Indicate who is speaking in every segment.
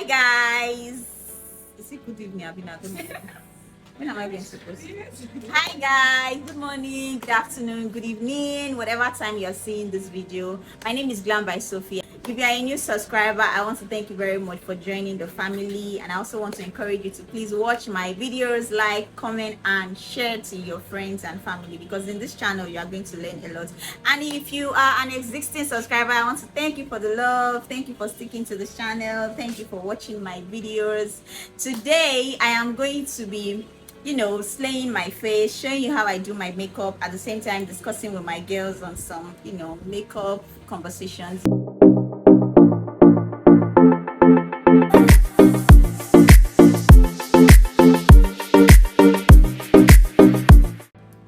Speaker 1: guys. Is it good evening? I've been at home. When am I being supposed to? Hi guys, good morning, good afternoon, good evening, whatever time you're seeing this video. My name is Glam by Sophia. If you are a new subscriber, I want to thank you very much for joining the family, and I also want to encourage you to please watch my videos, like, comment and share to your friends and family, because in this channel you are going to learn a lot. And if you are an existing subscriber, I want to thank you for the love, thank you for sticking to this channel, thank you for watching my videos. Today I am going to be slaying my face, showing you how I do my makeup, at the same time discussing with my girls on some makeup conversations.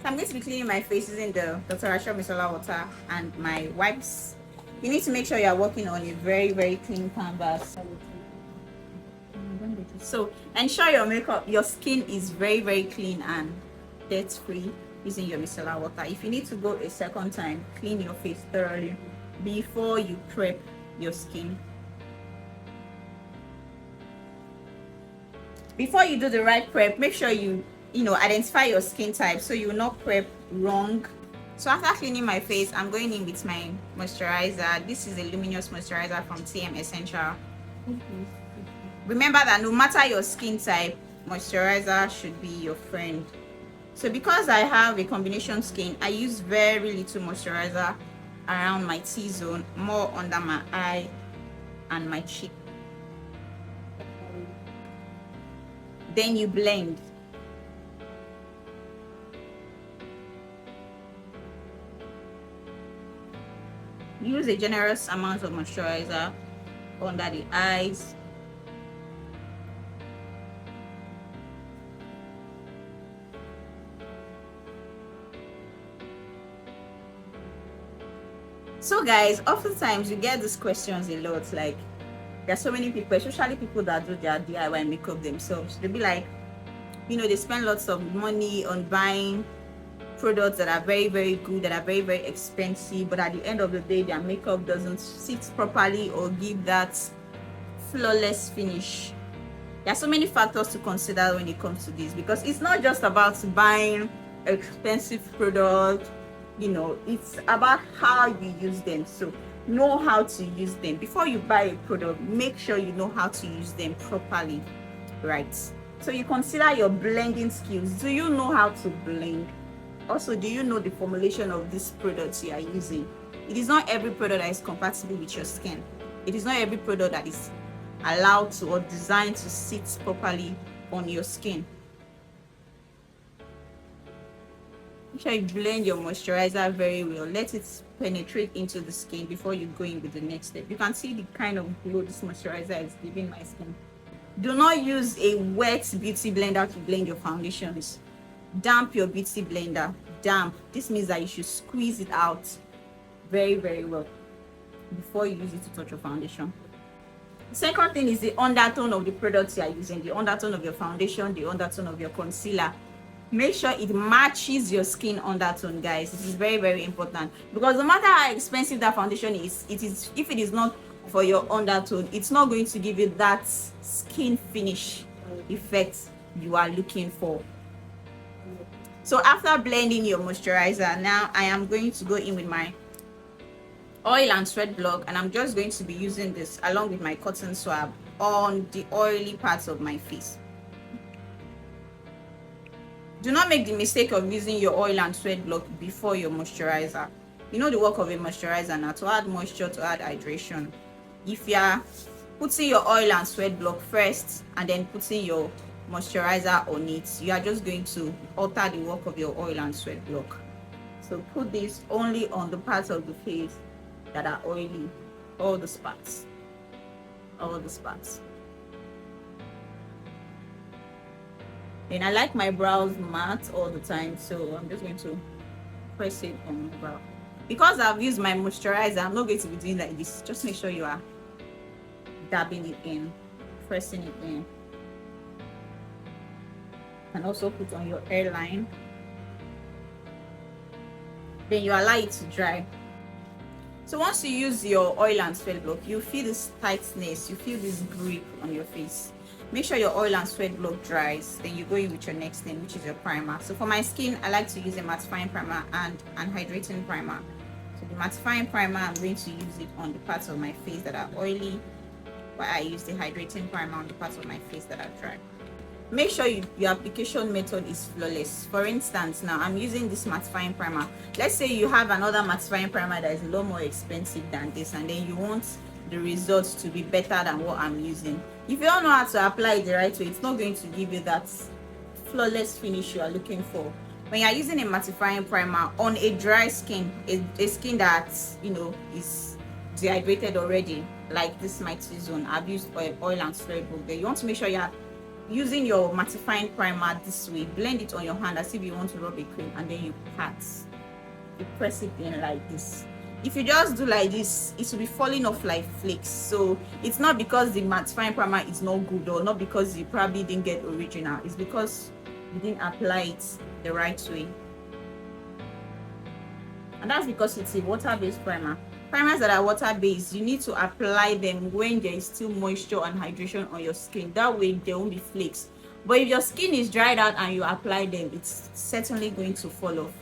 Speaker 1: I'm going to be cleaning my face using the Dr. Rashell Micellar water and my wipes. You need to make sure you are working on a very, very clean canvas. So ensure your skin is very, very clean and dirt free using your micellar water. If you need to go a second time, clean your face thoroughly before you prep your skin. Before you do the right prep, make sure you identify your skin type so you will not prep wrong. So after cleaning my face, I'm going in with my moisturizer. This is a luminous moisturizer from TM Essential. Remember that no matter your skin type, moisturizer should be your friend. So because I have a combination skin, I use very little moisturizer around my T-zone, more under my eye and my cheek. Then you blend. Use a generous amount of moisturizer under the eyes. So guys, oftentimes you get these questions a lot, like there's so many people, especially people that do their DIY makeup themselves. They'll be like, they spend lots of money on buying products that are very, very good, that are very, very expensive, but at the end of the day their makeup doesn't sit properly or give that flawless finish. There are so many factors to consider when it comes to this, because it's not just about buying expensive products. It's about how you use them. So know how to use them before you buy a product. Make sure you know how to use them properly, right? So you consider your blending skills. Do you know how to blend? Also, do you know the formulation of these products you are using? It is not every product that is compatible with your skin. It is not every product that is allowed to or designed to sit properly on your skin. Make sure you blend your moisturizer very well. Let it penetrate into the skin before you go in with the next step. You can see the kind of glow this moisturizer is giving my skin. Do not use a wet beauty blender to blend your foundations. Damp your beauty blender. Damp. This means that you should squeeze it out very, very well before you use it to touch your foundation. The second thing is the undertone of the products you are using, the undertone of your foundation, the undertone of your concealer. Make sure it matches your skin undertone, guys. This is very, very important, because no matter how expensive that foundation is, if it is not for your undertone, it's not going to give you that skin finish effect you are looking for. So after blending your moisturizer, now I am going to go in with my oil and sweat block, and I'm just going to be using this along with my cotton swab on the oily parts of my face. Do not make the mistake of using your oil and sweat block before your moisturizer. You know the work of a moisturizer now, to add moisture, to add hydration. If you are putting your oil and sweat block first and then putting your moisturizer on it, you are just going to alter the work of your oil and sweat block. So put this only on the parts of the face that are oily, all the spots. And I like my brows matte all the time, so I'm just going to press it on my brow. Because I've used my moisturizer, I'm not going to be doing like this. Just make sure you are dabbing it in, pressing it in. And also put on your hairline. Then you allow it to dry. So once you use your oil and sweat block, you feel this tightness, you feel this grip on your face. Make sure your oil and sweat block dries, then you go in with your next thing, which is your primer. So for my skin, I like to use a mattifying primer and an hydrating primer. So the mattifying primer, I'm going to use it on the parts of my face that are oily, while I use the hydrating primer on the parts of my face that are dry. Make sure your application method is flawless. For instance, now I'm using this mattifying primer. Let's say you have another mattifying primer that is a lot more expensive than this, and then you want the results to be better than what I'm using. If you don't know how to apply it the right way, it's not going to give you that flawless finish you are looking for. When you're using a mattifying primer on a dry skin, a skin that, you know, is dehydrated already, like this my T-zone, I've used oil and sweat block there. You want to make sure you're using your mattifying primer this way. Blend it on your hand as if you want to rub a cream, and then you pat, you press it in like this. If you just do like this, it will be falling off like flakes. So it's not because the mattifying primer is not good, or not because you probably didn't get original, it's because you didn't apply it the right way. And that's because it's a water-based primer. Primers that are water-based, you need to apply them when there is still moisture and hydration on your skin. That way there won't be flakes. But if your skin is dried out and you apply them, it's certainly going to fall off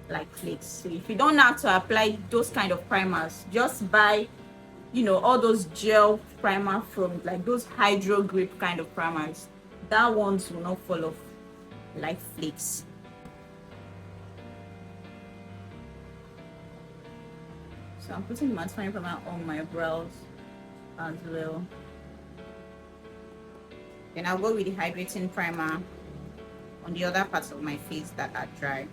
Speaker 1: like flakes. So if you don't know how to apply those kind of primers, just buy, you know, all those gel primer from like those hydro grip kind of primers. That ones will not fall off like flakes. So I'm putting the mattifying primer on my brows as well. Then I'll go with the hydrating primer on the other parts of my face that are dry.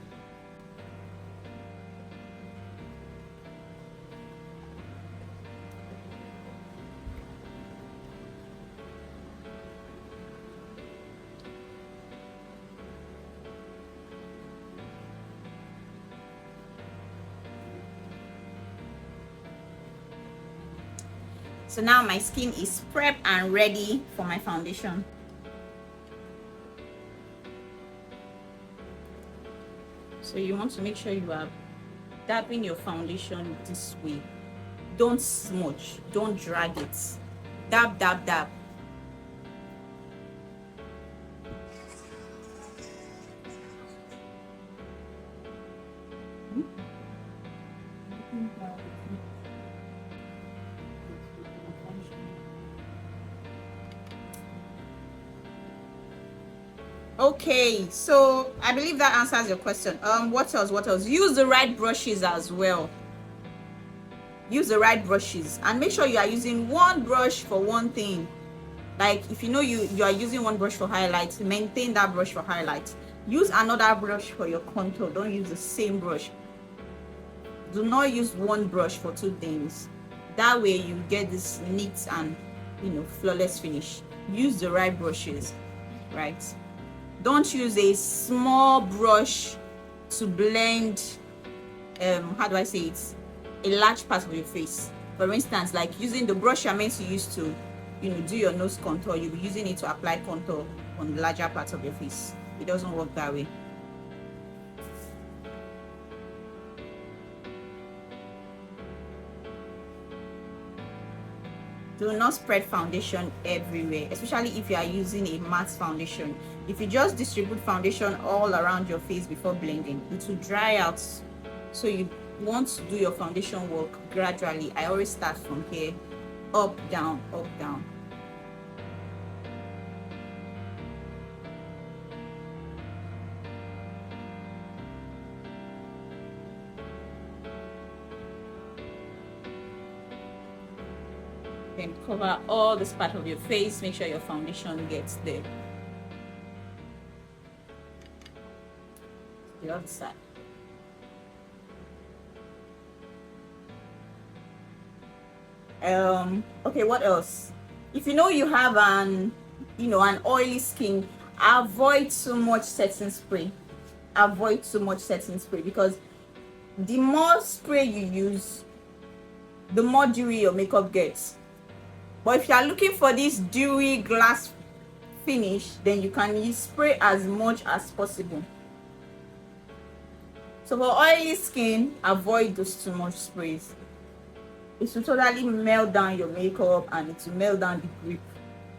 Speaker 1: So now my skin is prepped and ready for my foundation. So you want to make sure you are dabbing your foundation this way. Don't smudge, don't drag it. Dab, dab, dab. Okay, so I believe that answers your question. What else? Use the right brushes as well. Use the right brushes, and make sure you are using one brush for one thing. Like if you know you are using one brush for highlights, maintain that brush for highlights. Use another brush for your contour. Don't use the same brush. Do not use one brush for two things. That way you get this neat and, you know, flawless finish. Use the right brushes, right? Don't use a small brush to blend, how do I say it, a large part of your face. For instance, like using the brush you're meant to use to, you know, do your nose contour, you'll be using it to apply contour on the larger parts of your face. It doesn't work that way. Do not spread foundation everywhere, especially if you are using a matte foundation. If you just distribute foundation all around your face before blending, it will dry out. So you want to do your foundation work gradually. I always start from here, up, down, up, down. Then cover all this part of your face. Make sure your foundation gets there. The other side. Okay, what else? If you know you have an oily skin, avoid too much setting spray. Avoid too much setting spray, because the more spray you use, the more dewy your makeup gets. But if you are looking for this dewy glass finish, then you can use spray as much as possible. So for oily skin, avoid those too much sprays. It will totally melt down your makeup, and it will melt down the grip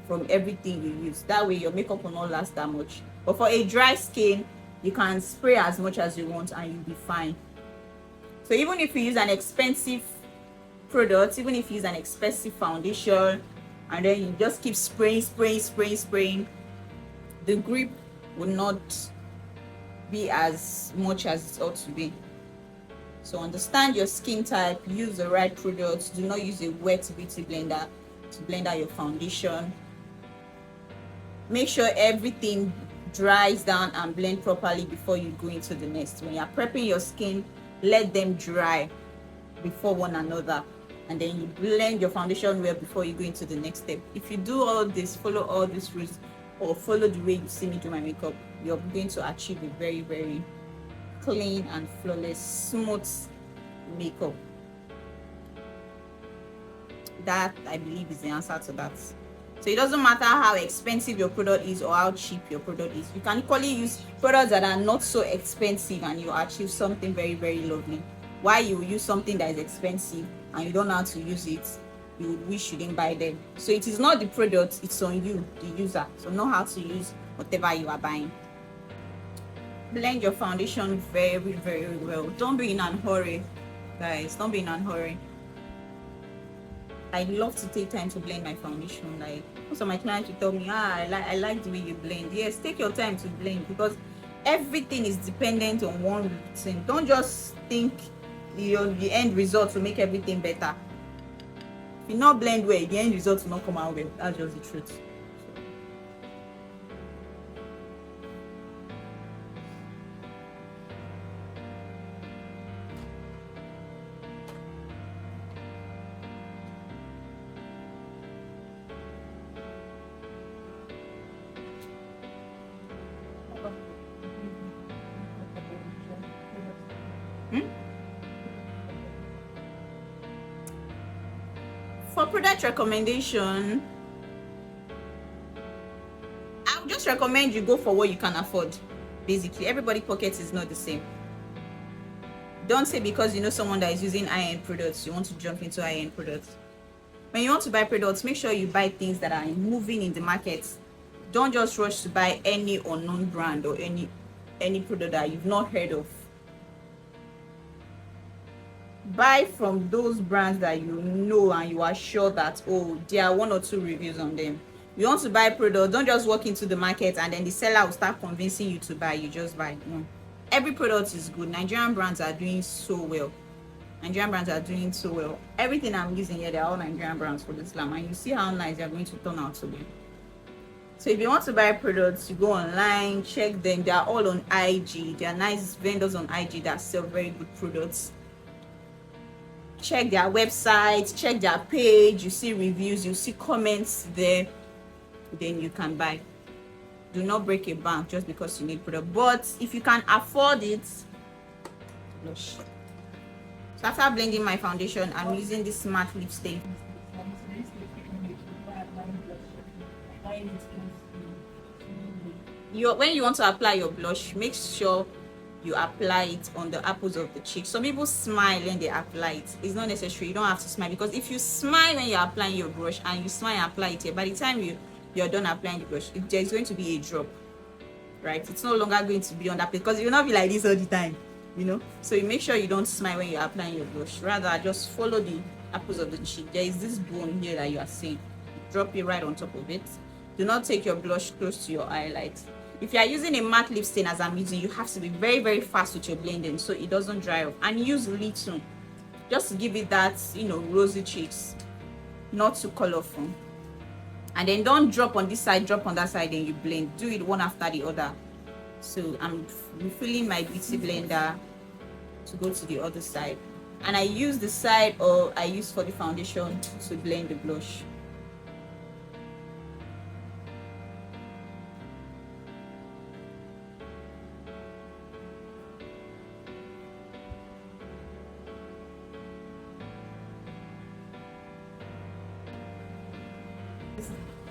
Speaker 1: from everything you use. That way your makeup will not last that much. But for a dry skin, you can spray as much as you want and you'll be fine. So even if you use an expensive product, even if you use an expensive foundation, and then you just keep spraying, the grip will not be as much as it ought to be. So understand your skin type, use the right products. Do not use a wet beauty blender to blend out your foundation. Make sure everything dries down and blend properly before you go into the next. When you're prepping your skin, let them dry before one another, and then you blend your foundation well before you go into the next step. If you do all this, follow all these rules, or follow the way you see me do my makeup, you're going to achieve a very, very clean and flawless, smooth makeup. That, I believe, is the answer to that. So it doesn't matter how expensive your product is or how cheap your product is. You can equally use products that are not so expensive and you achieve something very, very lovely. Why you use something that is expensive and you don't know how to use it, you would wish you didn't buy them. So it is not the product, it's on you, the user. So know how to use whatever you are buying. Blend your foundation very, very well. Don't be in a hurry, guys. Don't be in a hurry. I love to take time to blend my foundation. Like, most of my clients will tell me, I like the way you blend. Yes, take your time to blend, because everything is dependent on one thing. Don't just think the end result will make everything better. If you not blend well, the end result will not come out well. That's just the truth. For product recommendation, I would just recommend you go for what you can afford. Basically, everybody's pocket is not the same. Don't say because you know someone that is using high-end products, you want to jump into high-end products. When you want to buy products, make sure you buy things that are moving in the market. Don't just rush to buy any unknown brand or any product that you've not heard of. Buy from those brands that you know and you are sure that, oh, there are 1 or 2 reviews on them. You want to buy products, don't just walk into the market and then the seller will start convincing you to buy. You just buy. No, every product is good. Nigerian brands are doing so well. Everything I'm using here, they're all Nigerian brands for this lamp, and you see how nice they're going to turn out to be. So if you want to buy products, you go online, check them. They are all on IG. They are nice vendors on IG that sell very good products. Check their website, check their page. You see reviews, you see comments there, then you can buy. Do not break a bank just because you need product. But if you can afford it, blush. So after blending my foundation, I'm using this matte lipstain. When you want to apply your blush, make sure you apply it on the apples of the cheek. Some people smile when they apply it. It's not necessary. You don't have to smile, because if you smile when you're applying your brush and you smile and apply it here, by the time you're done applying the brush, there's going to be a drop, right? It's no longer going to be on that place, because you'll not be like this all the time, you know. So you make sure you don't smile when you're applying your blush. Rather, just follow the apples of the cheek. There is this bone here that you are seeing. Drop it right on top of it. Do not take your blush close to your highlight. If you are using a matte lip stain as I'm using, you have to be very, very fast with your blending so it doesn't dry off. And use little, just to give it that, you know, rosy cheeks, not too colorful. And then don't drop on this side, drop on that side, then you blend. Do it one after the other. So I'm refilling my beauty blender to go to the other side. And I use the side I use for the foundation to blend the blush.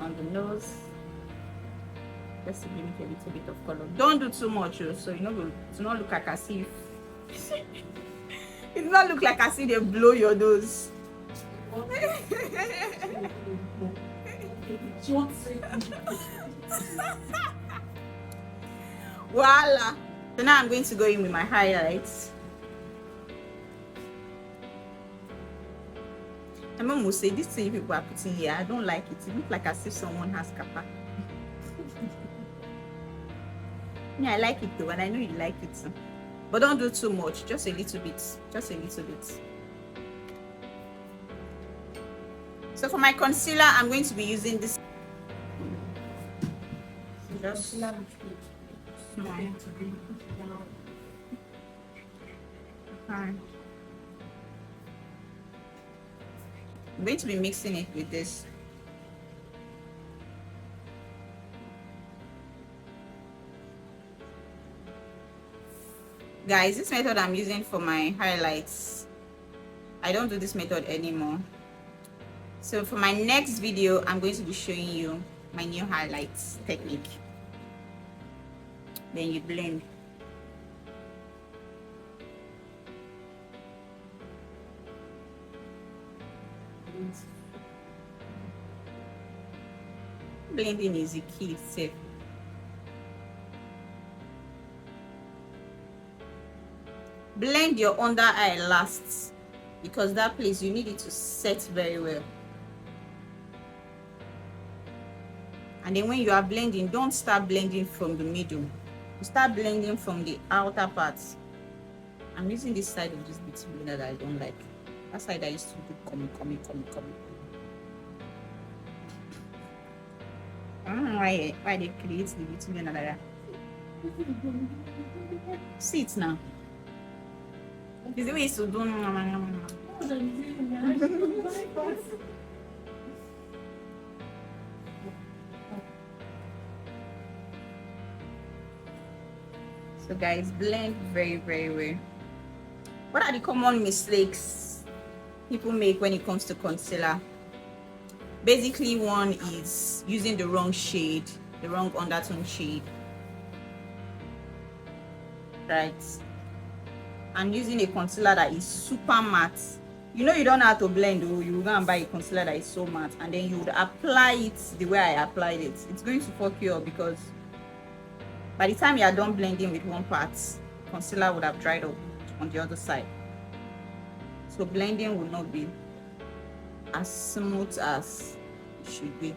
Speaker 1: On the nose, just to give it a little bit of color. Don't do too much, so you know, to not look like as if it not look like as if they blow your nose. Voila. So now I'm going to go in with my highlights. My mom will say, this thing people are putting here, I don't like it. It looks like as if someone has kappa. Yeah, I like it though, and I know you like it too. But don't do too much, just a little bit. Just a little bit. So for my concealer, I'm going to be using this. Just small. I'm going to be mixing it with this. Guys, this method I'm using for my highlights. I don't do this method anymore. So for my next video, I'm going to be showing you my new highlights technique. Then you blend. Blending is the key itself. Blend your under eye last, because that place you need it to set very well. And then when you are blending, don't start blending from the middle. You start blending from the outer parts. I'm using this side of this beauty blender that I don't like. That side I used to do coming. I don't know why they create the beauty blender like that. See it now. It's the way it's to do. So guys, blend very well. What are the common mistakes people make when it comes to concealer? Basically, one is using the wrong shade, the wrong undertone shade, right? And using a concealer that is super matte. You know you don't have to blend, or you go and buy a concealer that is so matte, and then you would apply it the way I applied it. It's going to fuck you up, because by the time you are done blending with one part, concealer would have dried up on the other side. So blending will not be as smooth as it should be.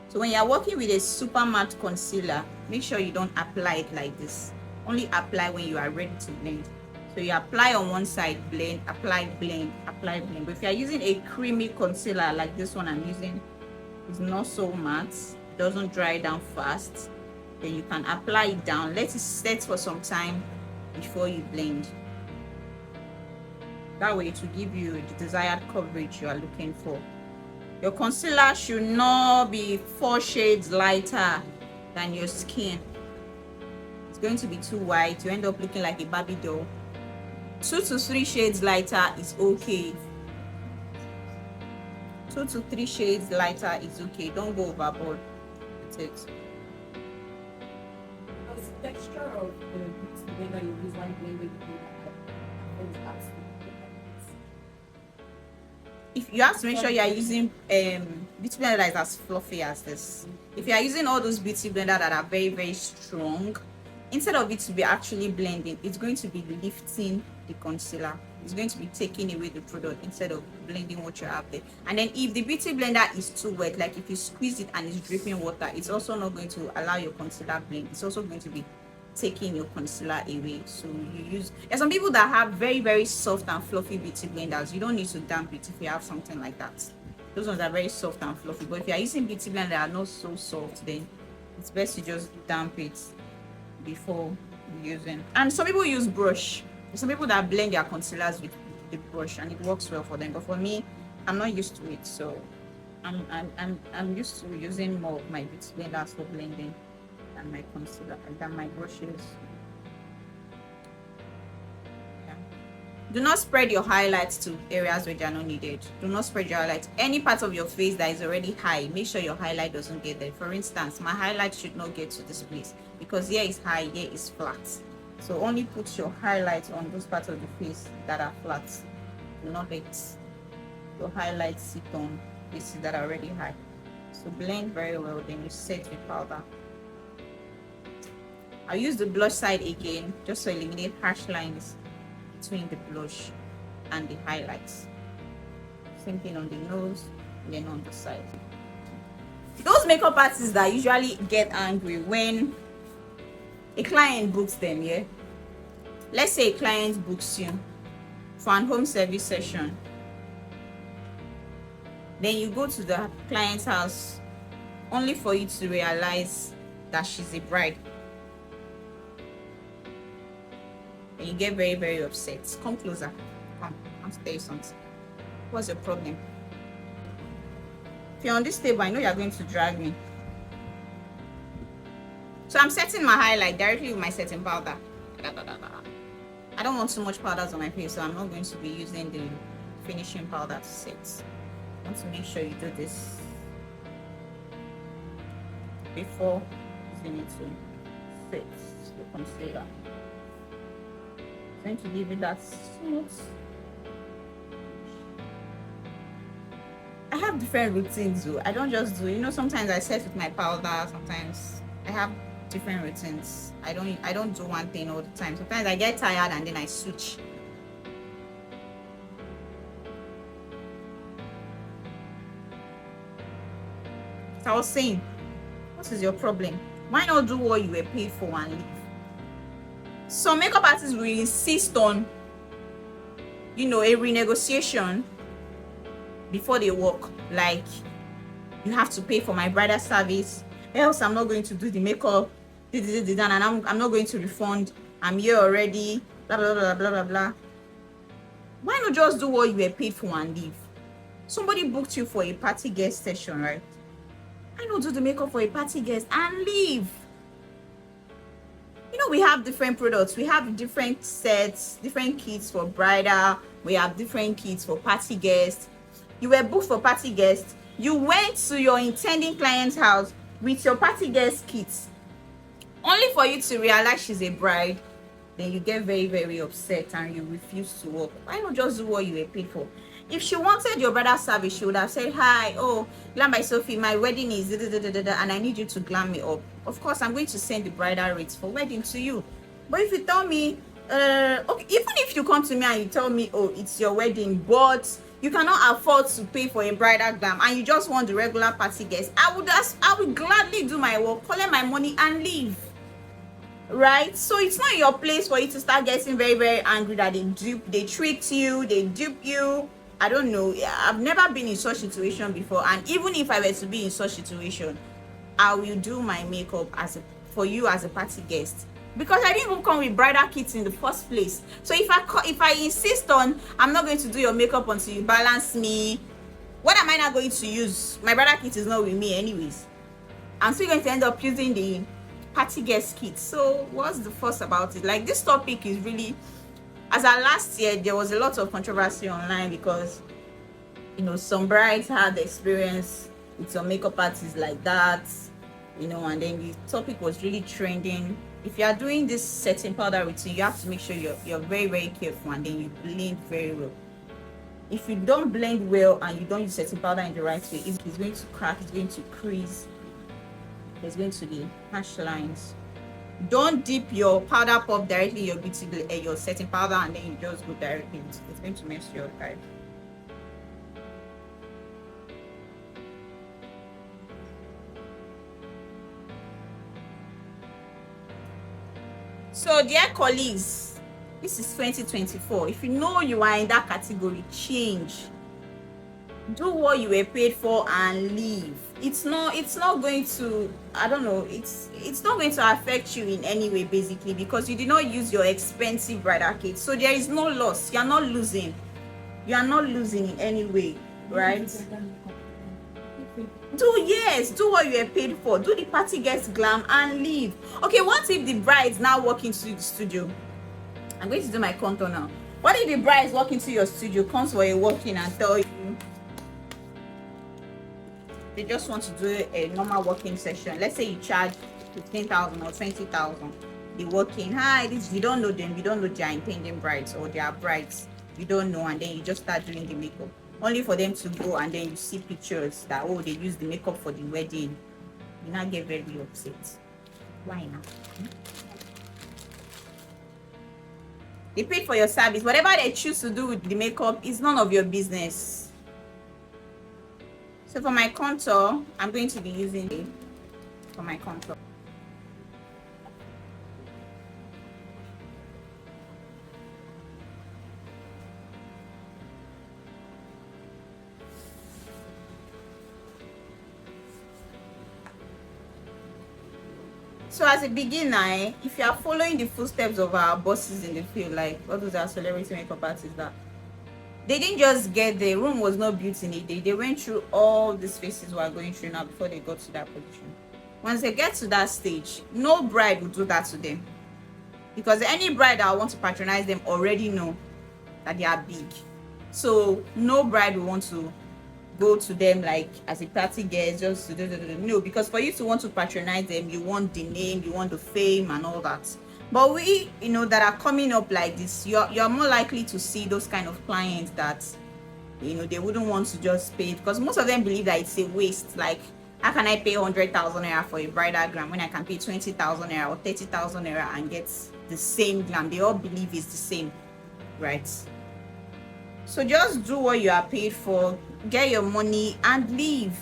Speaker 1: So when you are working with a super matte concealer, make sure you don't apply it like this. Only apply when you are ready to blend. So you apply on one side, blend, apply, blend, apply, blend. But if you are using a creamy concealer like this one I'm using, it's not so matte, it doesn't dry down fast, then you can apply it down, let it set for some time before you blend. That way it will give you the desired coverage you are looking for. Your concealer should not be 4 shades lighter than your skin. It's going to be too white, you end up looking like a Barbie doll. 2 to 3 shades lighter is okay. 2 to 3 shades lighter is okay. Don't go overboard. That's it.
Speaker 2: Does the texture of the beauty blender you use when blending
Speaker 1: if you have to make sure you are using beauty blender that is as fluffy as this. If you are using all those beauty blender that are very strong, instead of it to be actually blending, it's going to be lifting the concealer. It's going to be taking away the product instead of blending what you have there. And then if the beauty blender is too wet, like if you squeeze it and it's dripping water, it's also not going to allow your concealer blend. It's also going to be taking your concealer away. So you use, there's some people that have very soft and fluffy beauty blenders. You don't need to damp it if you have something like that. Those ones are very soft and fluffy. But if you are using beauty blender that are not so soft, then it's best to just damp it before using. And some people use brush. There's some people that blend their concealers with the brush and it works well for them. But for me, I'm not used to it, so I'm used to using more of my beauty blenders for blending than my concealer, than my brushes. Yeah. Do not spread your highlights to areas where they are not needed. Do not spread your highlights. Any part of your face that is already high, make sure your highlight doesn't get there. For instance, my highlight should not get to this place because here is high, here is flat. So only put your highlight on those parts of the face that are flat. Do not let your highlights sit on places that are already high. So blend very well, then you set with powder. I'll use the blush side again just to eliminate harsh lines between the blush and the highlights. Same thing on the nose and then on the side. Those makeup artists that usually get angry when a client books them, yeah? Let's say a client books you for an home service session. Then you go to the client's house only for you to realize that she's a bride. And you get very, very upset. Come closer. Come, I'll tell you something. What's your problem? If you're on this table, I know you're going to drag me. So I'm setting my highlight directly with my setting powder. I don't want too much powders on my face, so I'm not going to be using the finishing powder to set. I want to make sure you do this before using it to set the concealer. I'm going to give it that smooth. I have different routines though. I don't just do, sometimes I set with my powder, sometimes I have different routines. I don't do one thing all the time. Sometimes I get tired and then I switch. So I was saying, what is your problem? Why not do what you were paid for and leave? Some makeup artists will insist on, a renegotiation before they work. Like, you have to pay for my bridal service, else I'm not going to do the makeup, and I'm not going to refund. I'm here already, blah blah blah blah blah blah. Why not just do what you were paid for and leave? Somebody booked you for a party guest session, right? Why not do the makeup for a party guest and leave? We have different products. We have different sets, different kits for bridal. We have different kits for party guests. You were booked for party guests. You went to your intending client's house with your party guest kits, only for you to realize she's a bride. Then you get very, very upset and you refuse to work. Why not just do what you were paid for? If she wanted your bridal service, she would have said, hi, oh, Glam by Sophie, my wedding is and I need you to glam me up. Of course, I'm going to send the bridal rates for wedding to you. But if you tell me, okay, even if you come to me and you tell me, oh, it's your wedding, but you cannot afford to pay for a bridal glam and you just want the regular party guests, I would gladly do my work, collect my money and leave. Right? So it's not your place for you to start getting very, very angry that they tricked you, they dupe you. I don't know. I've never been in such situation before, and even if I were to be in such situation, I will do my makeup for you as a party guest, because I didn't even come with bridal kits in the first place. So if I insist on, I'm not going to do your makeup until you balance me, what am I not going to use? My bridal kit is not with me anyways. I'm still going to end up using the party guest kit. So what's the fuss about it? Like, this topic is really, as of last year, there was a lot of controversy online because some brides had experience with some makeup artists like that, and then the topic was really trending. If you are doing this setting powder routine, you have to make sure you're very, very careful, and then you blend very well. If you don't blend well and you don't use setting powder in the right way, it's going to crack, it's going to crease, there's going to be harsh lines. Don't dip your powder puff directly in your setting powder and then you just go directly. It's going to mess you up, guys. So, dear colleagues, this is 2024. If you know you are in that category, change. Do what you were paid for and leave. It's not going to, I don't know, it's not going to affect you in any way, basically, because you did not use your expensive bridal kit. So there is no loss. You are not losing in any way, right? Do what you were paid for. Do the party guest glam and leave. Okay, what if the brides now walk into the studio? I'm going to do my contour now. What if the brides walk into your studio, comes for a walk-in and tell you they just want to do a normal walk-in session? Let's say you charge 15,000 or 20,000. They walk in, hi, you don't know them, you don't know their intending brides or their brides, you don't know, and then you just start doing the makeup. only for them to go and then you see pictures that, oh, they used the makeup for the wedding. You now get very upset. Why now? They paid for your service. Whatever they choose to do with the makeup is none of your business. So for my contour, I'm going to be using it for my contour. So as a beginner, if you are following the footsteps of our bosses in the field, like all those are celebrity makeup artists, that they didn't just get there. Rome was not built in a day. They went through all these phases we are going through now before they got to that position. Once they get to that stage, no bride will do that to them, because any bride that want to patronize them already know that they are big. So no bride will want to go to them like as a party guest, just to no, because for you to want to patronize them, you want the name, you want the fame and all that. But we, you know, that are coming up like this, you're more likely to see those kind of clients that, you know, they wouldn't want to just pay, because most of them believe that it's a waste. Like, how can I pay 100,000 naira for a bridal glam when I can pay 20,000 naira or 30,000 naira and get the same glam? They all believe it's the same, right? So just do what you are paid for, get your money and leave.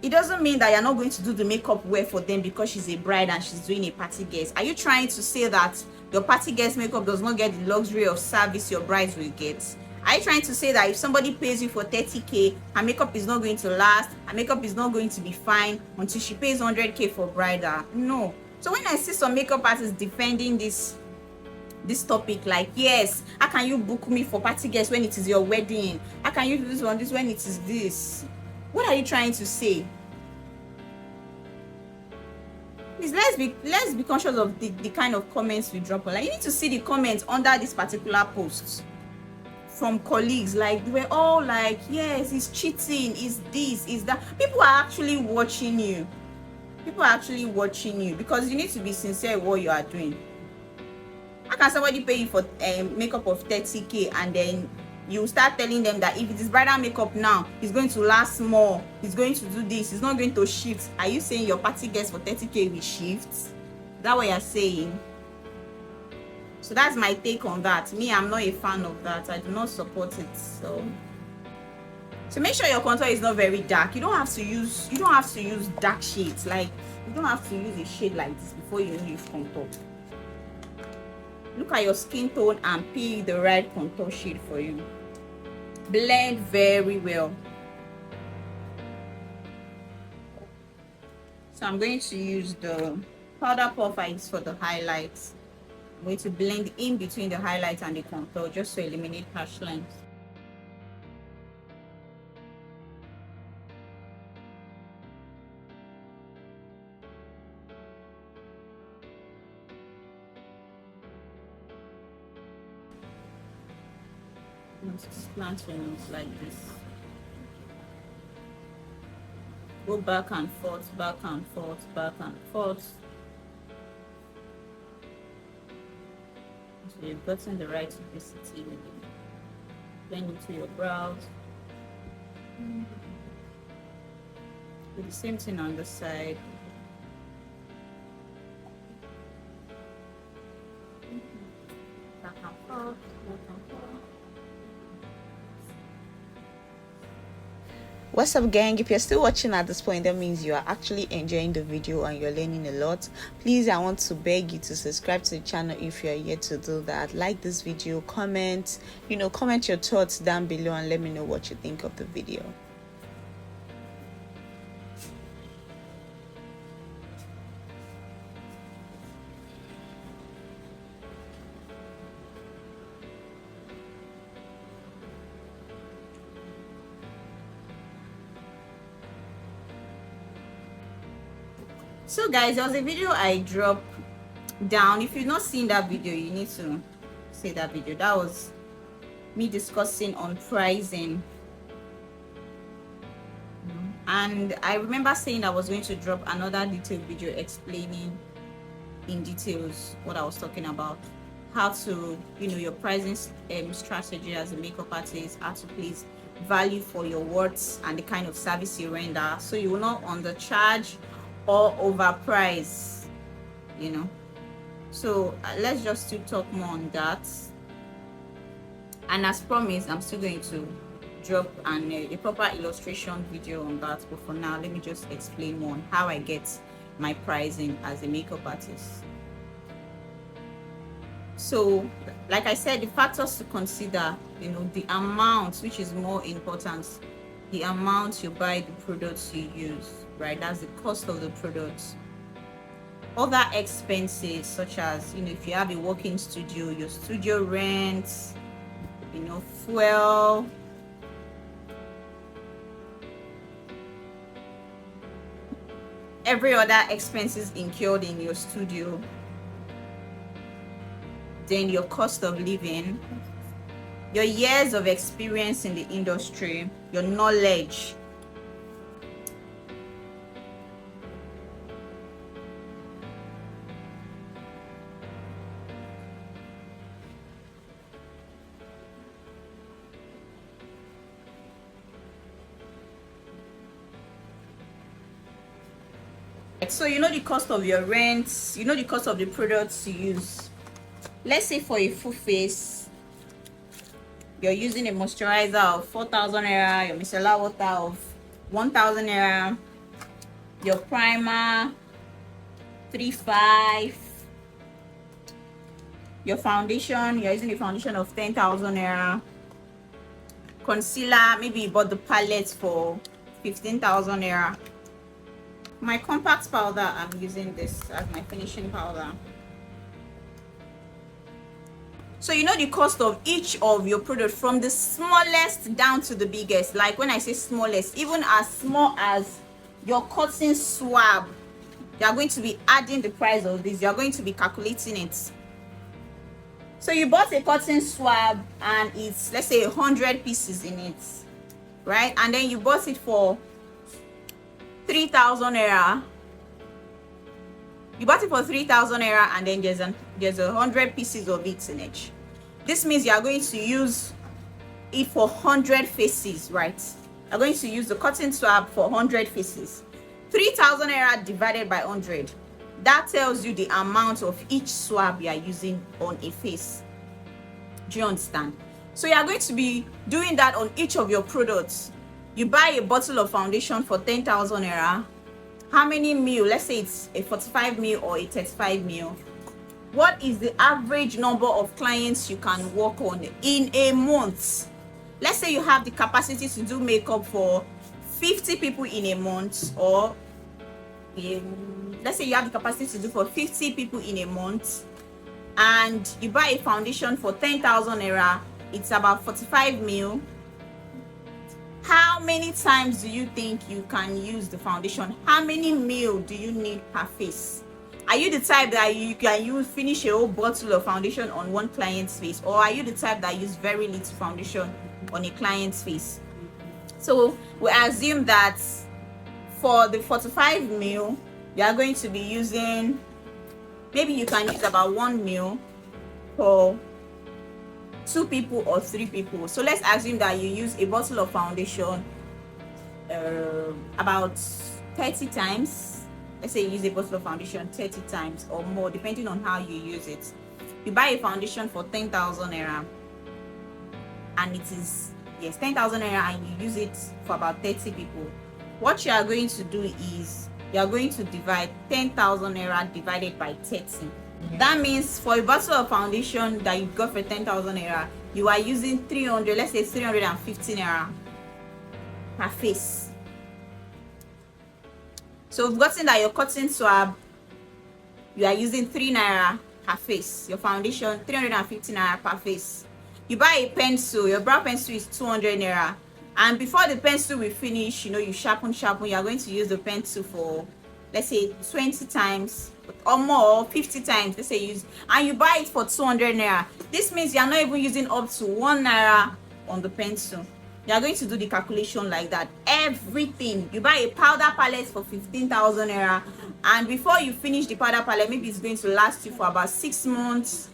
Speaker 1: It doesn't mean that you're not going to do the makeup well for them because she's a bride and she's doing a party guest. Are you trying to say that your party guest makeup does not get the luxury of service your brides will get? Are you trying to say that if somebody pays you for 30k, her makeup is not going to last, her makeup is not going to be fine until she pays 100k for bridal? No. So when I see some makeup artists defending this topic, like, yes, how can you book me for party guests when it is your wedding? How can you do this one, this when it is this? What are you trying to say? Please, let's be conscious of the kind of comments we drop. Like, you need to see the comments under this particular post from colleagues. Like, they were all like, yes, it's cheating, it's this, it's that. People are actually watching you. People are actually watching you, because you need to be sincere with what you are doing. How can somebody pay you for makeup of 30k and then you start telling them that if it is bridal makeup now, it's going to last more, it's going to do this, it's not going to shift? Are you saying your party guest for 30k will shift? Is that what you're saying? So that's my take on that. Me, I'm not a fan of that. I do not support it. So make sure your contour is not very dark. You don't have to use dark shades. Like, you don't have to use a shade like this before you use contour. Look at your skin tone and pick the right contour shade for you. Blend very well. So I'm going to use the powder puff eyes for the highlights. I'm going to blend in between the highlight and the contour just to eliminate harsh lines. Plant your nose like this. Go back and forth, back and forth, back and forth. So you've gotten the right opacity. Blend into your brows. Do the same thing on the side. Back and forth, back and forth. What's up, gang? If you're still watching at this point, that means you are actually enjoying the video and you're learning a lot. Please, I want to beg you to subscribe to the channel if you're yet to do that. Like this video, comment your thoughts down below and let me know what you think of the video. So guys, there was a video I dropped down. If you've not seen that video, you need to see that video. That was me discussing on pricing, and I remember saying I was going to drop another detailed video explaining in details what I was talking about. how to, your pricing strategy as a makeup artist, how to place value for your words and the kind of service you render, so you will not undercharge or overprice. So let's just still talk more on that. And as promised, I'm still going to drop a proper illustration video on that, but for now let me just explain more on how I get my pricing as a makeup artist. So like I said, the factors to consider, the amount, which is more important, the amount you buy the products you use, right? That's the cost of the products. Other expenses, such as, if you have a working studio, your studio rent, fuel, every other expenses incurred in your studio, then your cost of living, your years of experience in the industry, your knowledge, so the cost of your rent, the cost of the products you use. Let's say for a full face, you're using a moisturizer of 4,000 naira, your micellar water of 1,000 naira, your primer 3,500, your foundation, you're using a foundation of 10,000 naira, concealer, maybe you bought the palette for 15,000 naira. My compact powder, I'm using this as my finishing powder. So the cost of each of your products, from the smallest down to the biggest. Like when I say smallest, even as small as your cotton swab, you are going to be adding the price of this. You are going to be calculating it. So you bought a cotton swab and it's, let's say, 100 pieces in it, right? And then you bought it for 3,000 naira. You bought it for 3,000 naira, and then there's 100 pieces of it in it. This means you are going to use it for 100 faces, right? You're going to use the cotton swab for 100 faces. 3,000 naira divided by 100. That tells you the amount of each swab you are using on a face. Do you understand? So you are going to be doing that on each of your products. You buy a bottle of foundation for 10,000 naira. How many mil? Let's say it's a 45 mil or a 35 mil. What is the average number of clients you can work on in a month? Let's say you have the capacity to do makeup for 50 people in a month, or let's say you have the capacity to do for 50 people in a month, and you buy a foundation for 10,000 naira. It's about 45 mil. How many times do you think you can use the foundation? How many mil do you need per face? Are you the type that you can finish a whole bottle of foundation on one client's face, or are you the type that use very little foundation on a client's face? So we assume that for the 45 mil, you are going to be using, maybe you can use about 1 mil for 2 people or 3 people. So let's assume that you use a bottle of foundation about 30 times. Let's say you use a bottle of foundation 30 times or more, depending on how you use it. You buy a foundation for 10,000 naira, and it is, yes, 10,000 naira, and you use it for about 30 people. What you are going to do is you are going to divide 10,000 naira divided by 30. That means for a bottle of foundation that you got for 10,000 naira, you are using 300, let's say 350 naira per face. So we've gotten that your cotton swab, you are using 3 naira per face. Your foundation, 350 naira per face. You buy a pencil, your brow pencil is 200 naira. And before the pencil will finish, you sharpen, you are going to use the pencil for, let's say, 20 times or more, 50 times, let's say use, and you buy it for 200 naira. This means you are not even using up to 1 naira on the pencil. You are going to do the calculation like that. Everything. You buy a powder palette for 15,000 naira, and before you finish the powder palette, maybe it's going to last you for about 6 months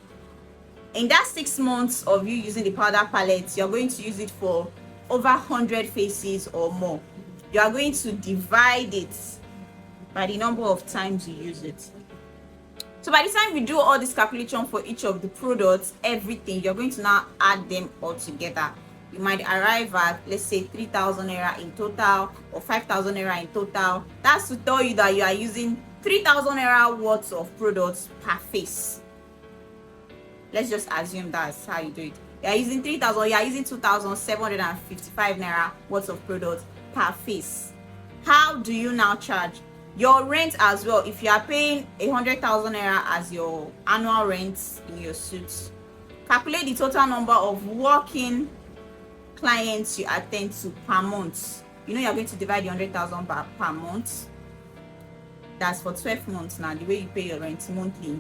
Speaker 1: In that 6 months of you using the powder palette, you're going to use it for over 100 faces or more. You are going to divide it by the number of times you use it. So by the time we do all this calculation for each of the products, everything, you're going to now add them all together. You might arrive at, let's say, 3,000 naira in total or 5,000 naira in total. That's to tell you that you are using 3,000 naira worth of products per face. Let's just assume that's how you do it. You are using 3,000, you are using 2,755 naira worth of products per face. How do you now charge? Your rent as well. If you are paying 100,000 naira as your annual rent in your suit, calculate the total number of working clients you attend to per month. You know you're going to divide the 100,000 per month. That's for 12 months now, the way you pay your rent monthly.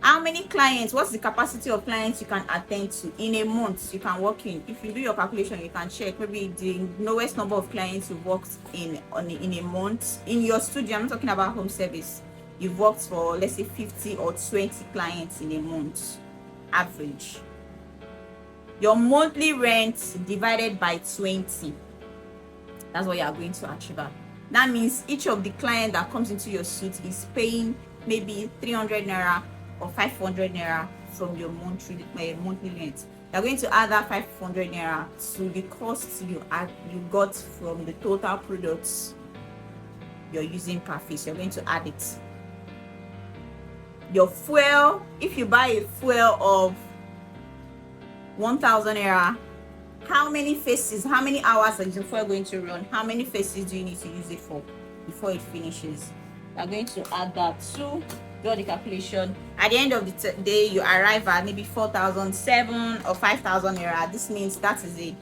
Speaker 1: How many clients, what's the capacity of clients you can attend to in a month you can work in? If you do your calculation, you can check maybe the lowest number of clients you've worked in a month in your studio. I'm not talking about home service. You've worked for, let's say, 50 or 20 clients in a month average. Your monthly rent divided by 20, that's what you are going to achieve at. That means each of the clients that comes into your suit is paying maybe 300 naira or 500 naira from your monthly rent. You're going to add that 500 naira to the costs you got from the total products you're using per face. You're going to add it. Your fuel, if you buy a fuel of 1,000 naira, how many faces, how many hours is the fuel going to run? How many faces do you need to use it for before it finishes? You're going to add that to do the calculation. At the end of the day, you arrive at maybe 4,007 or 5,000 naira. This means that is the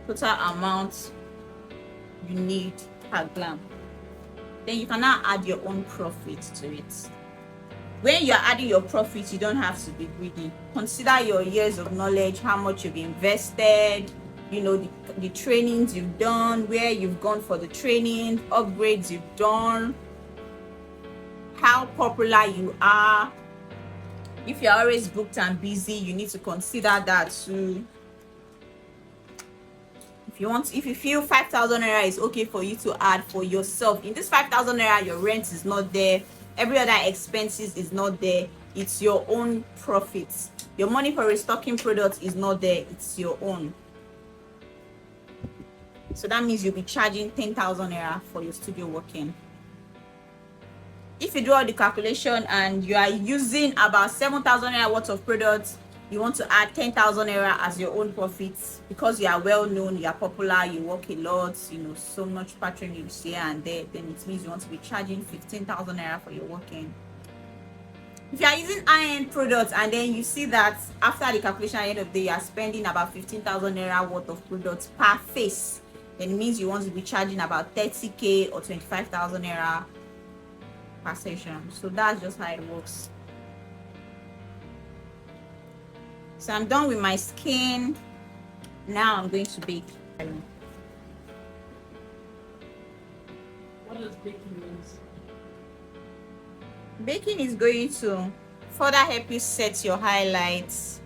Speaker 1: total amount you need per gram. Then you can now add your own profit to it. When you're adding your profit, you don't have to be greedy. Consider your years of knowledge, how much you've invested, you know, the trainings you've done, where you've gone for the training, upgrades you've done, how popular you are. If you're always booked and busy, you need to consider that too. If you feel 5,000 naira is okay for you to add for yourself, in this 5,000 naira, your rent is not there, every other expenses is not there, it's your own profits. Your money for restocking products is not there, it's your own. So that means you'll be charging 10,000 naira for your studio working. If you do all the calculation and you are using about 7,000 naira worth of products, you want to add 10,000 naira as your own profits because you are well known, you are popular, you work a lot, you know, so much patronage here and there, then it means you want to be charging 15,000 naira for your working. If you are using high-end products and then you see that after the calculation at the end of the day, you are spending about 15,000 naira worth of products per face, then it means you want to be charging about 30k or 25,000 naira per session. So that's just how it works. So I'm done with my skin. Now I'm going to bake.
Speaker 2: What does baking mean?
Speaker 1: Baking is going to further help you set your highlights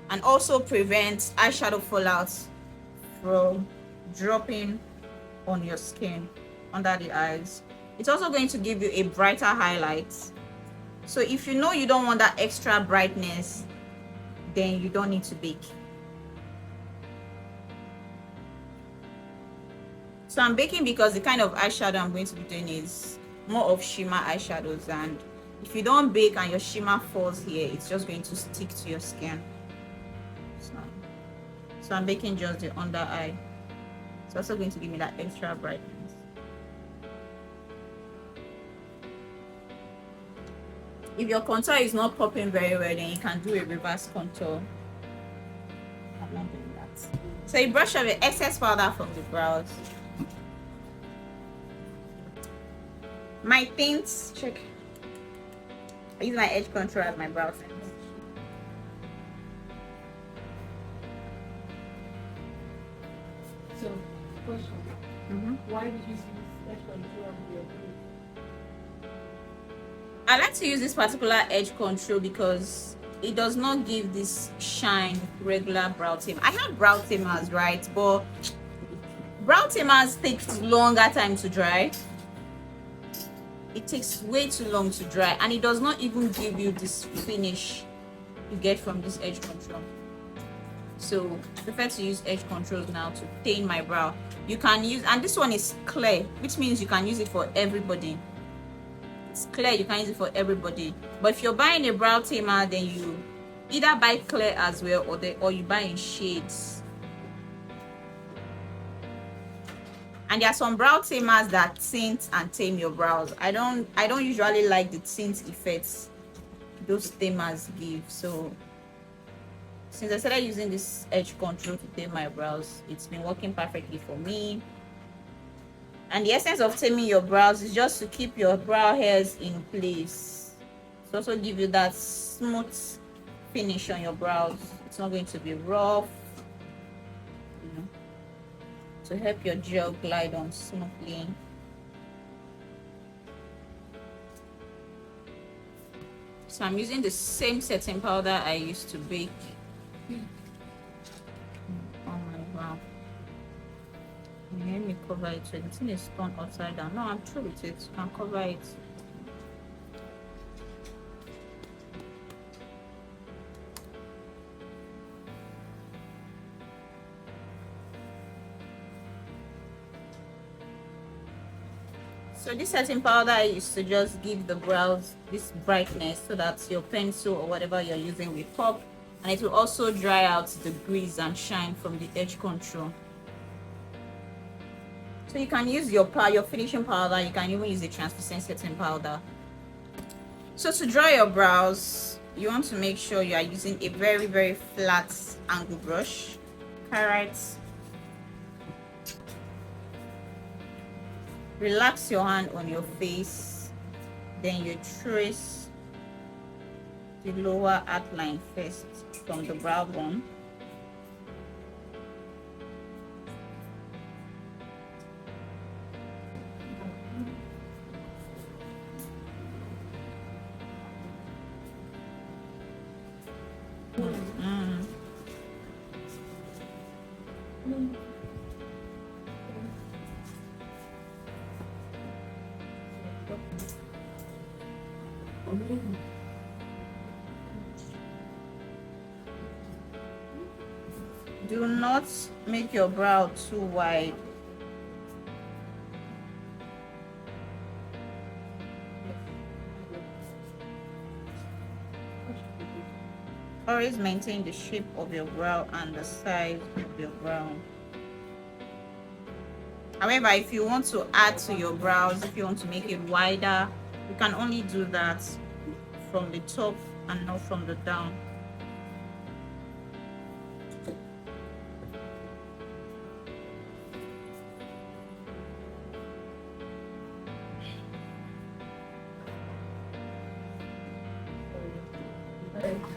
Speaker 1: and also prevent eyeshadow fallout from dropping on your skin under the eyes. It's also going to give you a brighter highlight. So if you know you don't want that extra brightness, then you don't need to bake. So I'm baking because the kind of eyeshadow I'm going to be doing is more of shimmer eyeshadows, and if you don't bake and your shimmer falls here, it's just going to stick to your skin. So I'm baking just the under eye. It's also going to give me that extra brightness. If your contour is not popping very well, then you can do a reverse contour. I'm not doing that. So you brush off the excess powder from the brows. My tints, check. I use my edge contour as my brow tint.
Speaker 2: So, question. Why did you use edge control on your blue?
Speaker 1: I like to use this particular edge control because it does not give this shine regular brow tamer. I have brow tamers, right? But brow tamers takes longer time to dry. It takes way too long to dry, and it does not even give you this finish you get from this edge control. So I prefer to use edge controls now to tame my brow. You can use, and this one is clear, which means you can use it for everybody. It's clear, you can use it for everybody. But if you're buying a brow tamer, then you either buy clear as well, or you buy in shades. And there are some brow tamers that tint and tame your brows. I don't usually like the tint effects those tamers give. So since I started using this edge control to tame my brows, it's been working perfectly for me. And the essence of taming your brows is just to keep your brow hairs in place. It also give you that smooth finish on your brows. It's not going to be rough, you know, to help your gel glide on smoothly. So I'm using the same setting powder I used to bake on my brow. Let me cover it so the thing is turned upside down. No, I'm through with it. You can cover it. So this setting powder I used to just give the brows this brightness so that your pencil or whatever you're using will pop, and it will also dry out the grease and shine from the edge control. So you can use your finishing powder. You can even use the translucent setting powder. So to draw your brows, you want to make sure you are using a very, very flat angle brush. Karite. Relax your hand on your face, then you trace the lower outline first from the brow bone. Do not make your brow too wide. Always maintain the shape of your brow and the size of your brow. However, if you want to add to your brows, if you want to make it wider, you can only do that from the top and not from the down.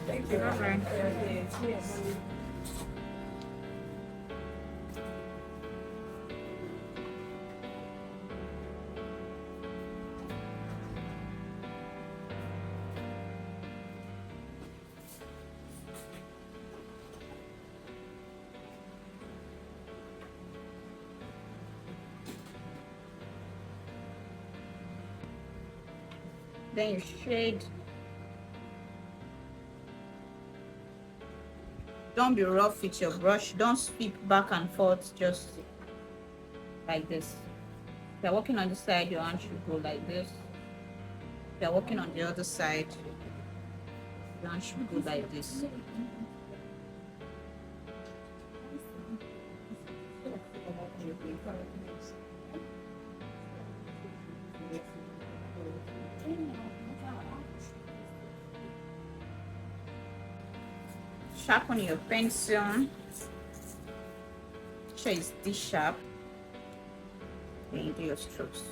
Speaker 2: Thank you.
Speaker 1: Okay.
Speaker 2: Yes.
Speaker 1: Then you shade. Don't be rough with your brush. Don't sweep back and forth just like this. If you're working on the side, your hand should go like this. If you're working on the other side, your hand should go like this. Sharpen your pencil. Sure it's this sharp. Then you do your strokes.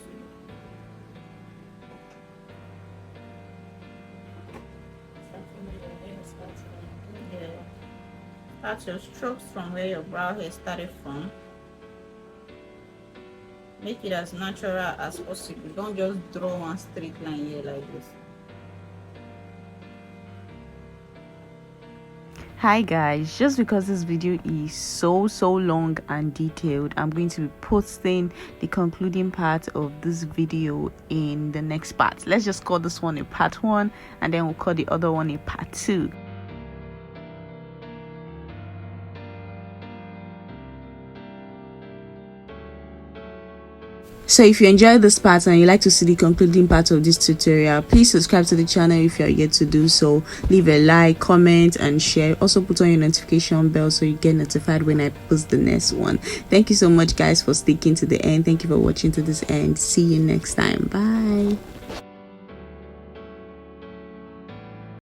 Speaker 1: Start your strokes from where your brow hair started from. Make it as natural as possible. Don't just draw one straight line here like this.
Speaker 3: Hi guys, just because this video is so long and detailed, I'm going to be posting the concluding part of this video in the next part. Let's just call this one a part 1 and then we'll call the other one a part 2. So if you enjoyed this part and you like to see the concluding part of this tutorial, please subscribe to the channel if you are yet to do so. Leave a like, comment and share. Also put on your notification bell so you get notified when I post the next one. Thank you so much guys for sticking to the end. Thank you for watching to this end. See you next time. Bye.